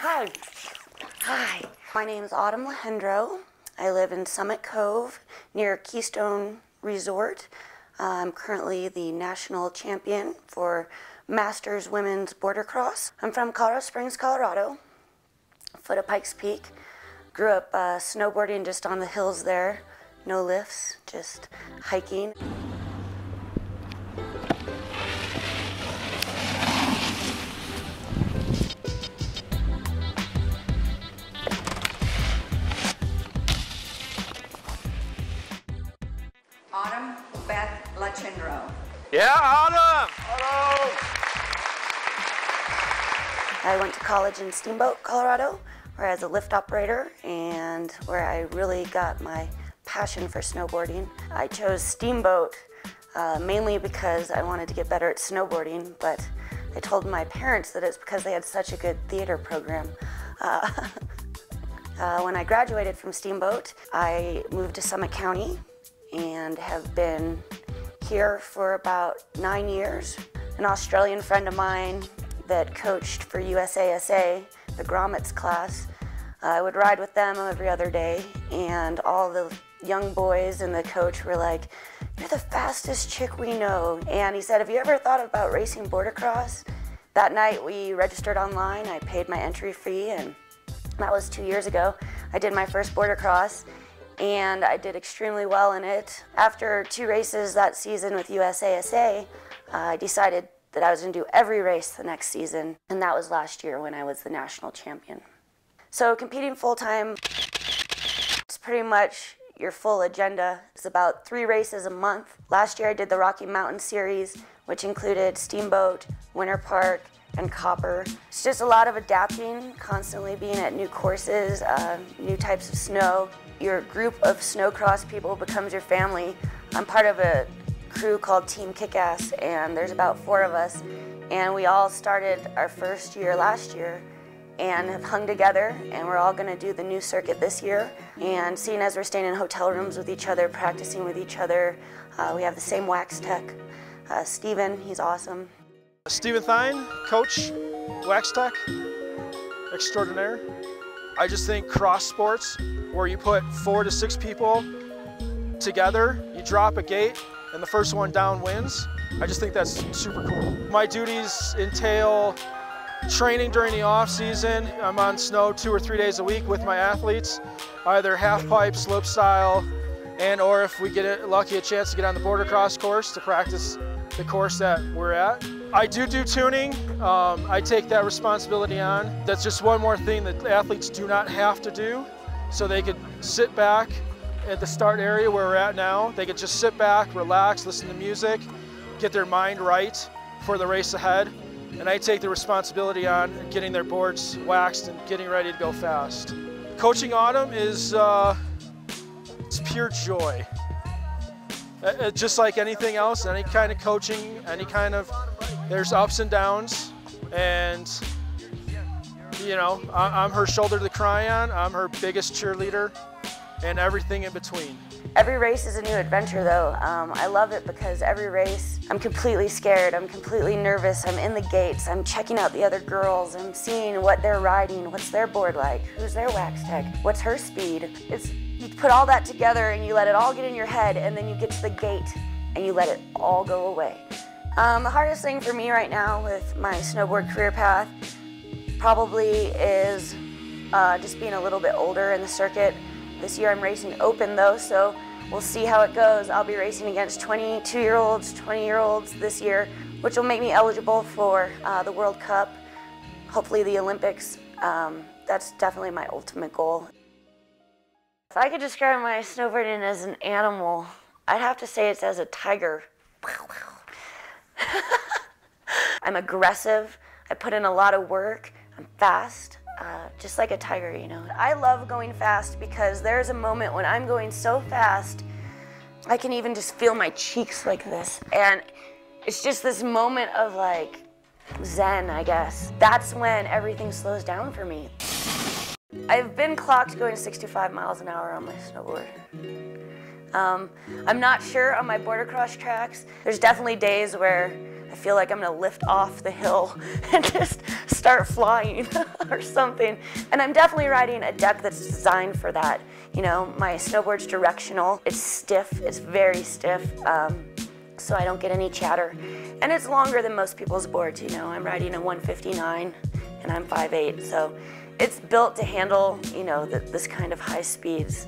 Hi. Hi. My name is Autumn Lehendro. I live in Summit Cove near Keystone Resort. I'm currently the national champion for Masters Women's Border Cross. I'm from Colorado Springs, Colorado, foot of Pikes Peak. Grew up snowboarding just on the hills there. No lifts, just hiking. Autumn Beth Lachendro. Yeah, Autumn! Hello! I went to college in Steamboat, Colorado, where I was a lift operator and where I really got my passion for snowboarding. I chose Steamboat mainly because I wanted to get better at snowboarding, but I told my parents that it's because they had such a good theater program. When I graduated from Steamboat, I moved to Summit County and have been here for about 9 years. An Australian friend of mine that coached for USASA, the grommets class, I would ride with them every other day, and all the young boys and the coach were like, "You're the fastest chick we know." And he said, "Have you ever thought about racing border cross?" That night we registered online, I paid my entry fee, and that was 2 years ago. I did my first border cross, and I did extremely well in it. After 2 races that season with USASA, I decided that I was going to do every race the next season, and that was last year when I was the national champion. So competing full-time, it's pretty much your full agenda. It's about 3 races a month. Last year I did the Rocky Mountain Series, which included Steamboat, Winter Park, and Copper. It's just a lot of adapting, constantly being at new courses, new types of snow. Your group of snowcross people becomes your family. I'm part of a crew called Team Kickass, and there's about 4 of us, and we all started our first year last year and have hung together, and we're all going to do the new circuit this year. And seeing as we're staying in hotel rooms with each other, practicing with each other, we have the same wax tech. Steven, he's awesome. Steven Thine, coach, wax tech, extraordinaire. I just think cross sports, where you put 4 to 6 people together, you drop a gate, and the first one down wins. I just think that's super cool. My duties entail training during the off season. I'm on snow 2 or 3 days a week with my athletes, either half pipe, slope style, and or if we get lucky a chance to get on the border cross course to practice the course that we're at. I do tuning. I take that responsibility on. That's just one more thing that athletes do not have to do. So they could sit back at the start area where we're at now. They could just sit back, relax, listen to music, get their mind right for the race ahead. And I take the responsibility on getting their boards waxed and getting ready to go fast. Coaching Autumn is it's pure joy. Just like anything else, any kind of coaching, there's ups and downs, and you know, I'm her shoulder to cry on, I'm her biggest cheerleader, and everything in between. Every race is a new adventure though. I love it because every race, I'm completely scared, I'm completely nervous, I'm in the gates, I'm checking out the other girls, I'm seeing what they're riding, what's their board like, who's their wax tech, what's her speed. You put all that together and you let it all get in your head, and then you get to the gate and you let it all go away. The hardest thing for me right now with my snowboard career path probably is just being a little bit older in the circuit. This year I'm racing open though, so we'll see how it goes. I'll be racing against 22-year-olds, 20-year-olds this year, which will make me eligible for the World Cup, hopefully the Olympics. That's definitely my ultimate goal. If I could describe my snowboarding as an animal, I'd have to say it's as a tiger. I'm aggressive, I put in a lot of work, I'm fast, just like a tiger, you know. I love going fast because there's a moment when I'm going so fast, I can even just feel my cheeks like this. And it's just this moment of like zen, I guess. That's when everything slows down for me. I've been clocked going 65 miles an hour on my snowboard. I'm not sure on my border cross tracks. There's definitely days where I feel like I'm gonna lift off the hill and just start flying or something. And I'm definitely riding a deck that's designed for that. You know, my snowboard's directional. It's stiff, it's very stiff, so I don't get any chatter. And it's longer than most people's boards, you know. I'm riding a 159 and I'm 5'8", so it's built to handle, you know, this kind of high speeds.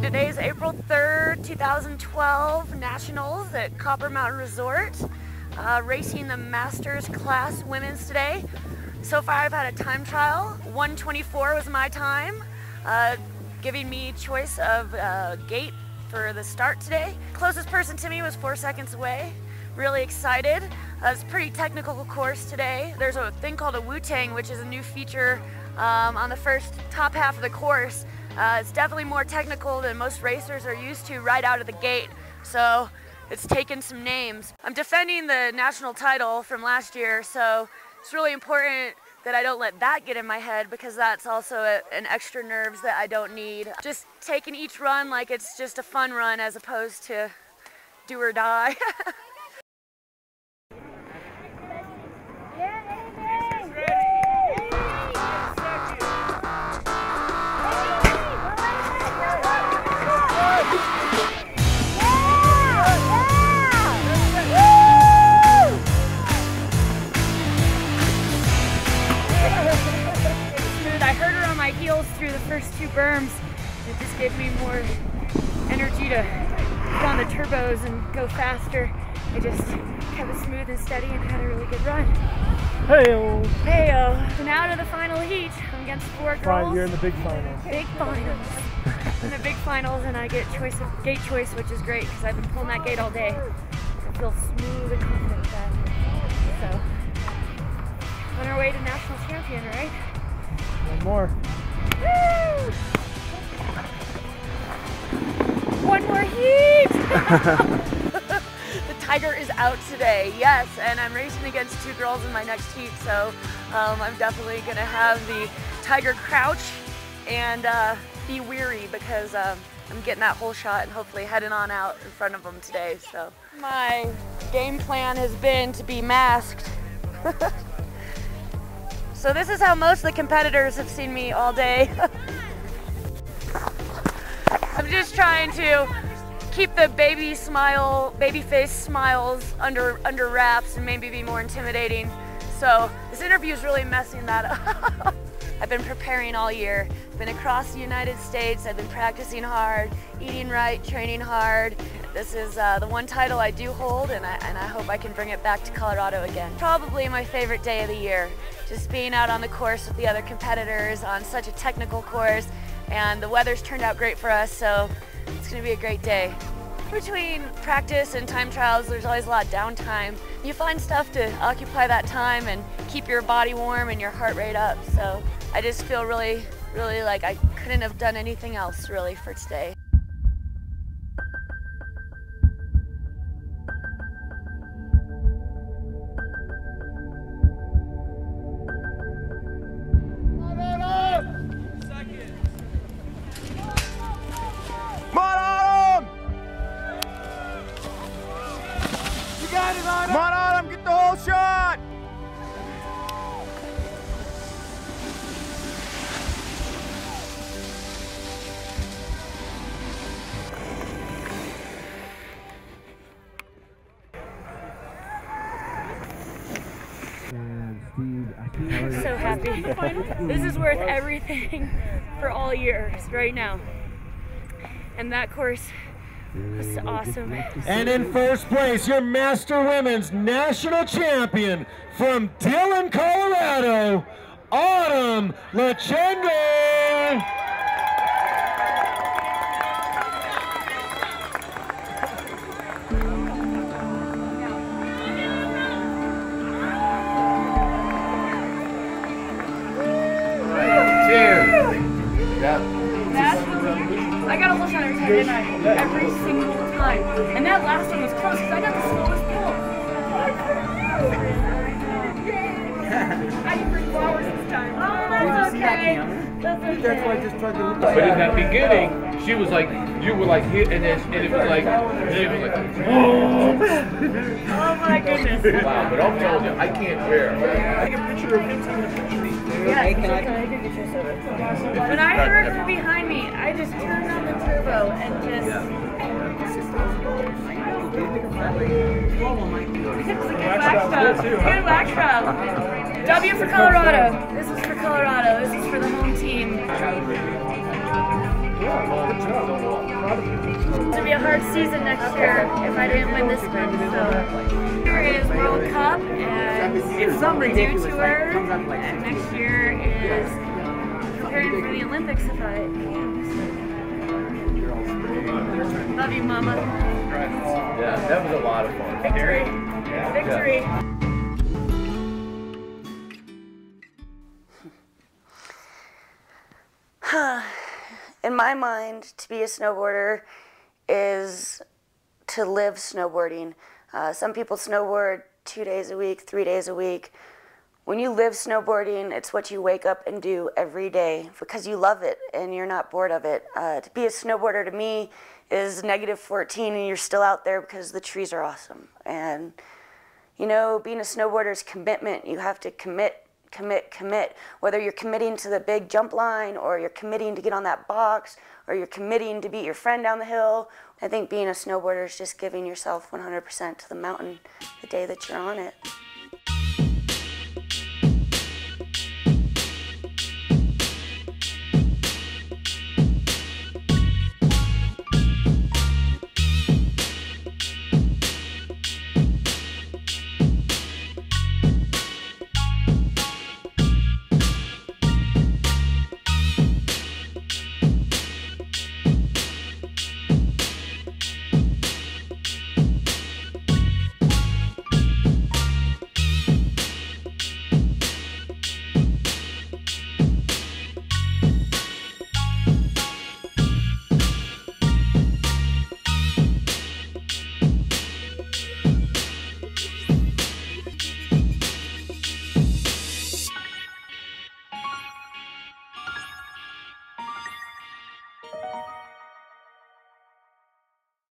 Today's April 3rd, 2012, Nationals at Copper Mountain Resort. Racing the Masters class women's today. So far I've had a time trial. 1:24 was my time, giving me choice of gate for the start today. Closest person to me was 4 seconds away. Really excited. It's a pretty technical course today. There's a thing called a Wu-Tang, which is a new feature on the first top half of the course. It's definitely more technical than most racers are used to right out of the gate, so it's taken some names. I'm defending the national title from last year, so it's really important that I don't let that get in my head, because that's also an extra nerves that I don't need. Just taking each run like it's just a fun run as opposed to do or die. Through the first 2 berms, it just gave me more energy to put on the turbos and go faster. I just kept it smooth and steady and had a really good run. Hey-o! Hey-o! So now to the final heat. I'm against 4 girls. You're in the big finals. Big finals. In the big finals, and I get gate choice, which is great because I've been pulling that gate all day. I feel smooth and confident with that. So, on our way to national champion, right? One more. Woo! One more heat! The Tiger is out today, yes, and I'm racing against 2 girls in my next heat, so I'm definitely gonna have the Tiger crouch and be weary, because I'm getting that whole shot and hopefully heading on out in front of them today. So my game plan has been to be masked. So this is how most of the competitors have seen me all day. I'm just trying to keep the baby face smiles under wraps and maybe be more intimidating. So this interview is really messing that up. I've been preparing all year. I've been across the United States. I've been practicing hard, eating right, training hard. This is the one title I do hold, and I hope I can bring it back to Colorado again. Probably my favorite day of the year. Just being out on the course with the other competitors on such a technical course, and the weather's turned out great for us, so it's gonna be a great day. Between practice and time trials, there's always a lot of downtime. You find stuff to occupy that time and keep your body warm and your heart rate up. So I just feel really like I couldn't have done anything else really for today. Come on, Autumn, get the whole shot! I'm so happy. This is worth everything for all years right now. And that course was awesome. And in first place, your Master Women's National Champion from Dillon, Colorado, Autumn Lachengo. I got a little shot every time, didn't I? Every single time. And that last one was close because I got the slowest pull. I didn't bring flowers this time. Oh, that's okay. That's okay. That's why I just tried to look. But in that beginning, she was like, you were like hit, and then it was like, she was like, oh my goodness. wow. But I'm telling you, I can't bear. Take a picture of him taking a picture of these. Yeah, can I get your soda? When I heard from behind me, I just turned on the turbo and just. Good wax job. W for Colorado. This is for Colorado. This is for the home team. It's going to be a hard season next year if I didn't win this one. So here is World Cup and it's some ridiculous tour, and next year is preparing for the Olympics if I love you, Mama. Yeah, that was a lot of fun. Victory. Victory. In my mind, to be a snowboarder is to live snowboarding. Some people snowboard 2 days a week, 3 days a week. When you live snowboarding, it's what you wake up and do every day because you love it and you're not bored of it. To be a snowboarder to me is -14 and you're still out there because the trees are awesome. And you know, being a snowboarder is commitment. You have to commit. Whether you're committing to the big jump line or you're committing to get on that box or you're committing to beat your friend down the hill. I think being a snowboarder is just giving yourself 100% to the mountain the day that you're on it.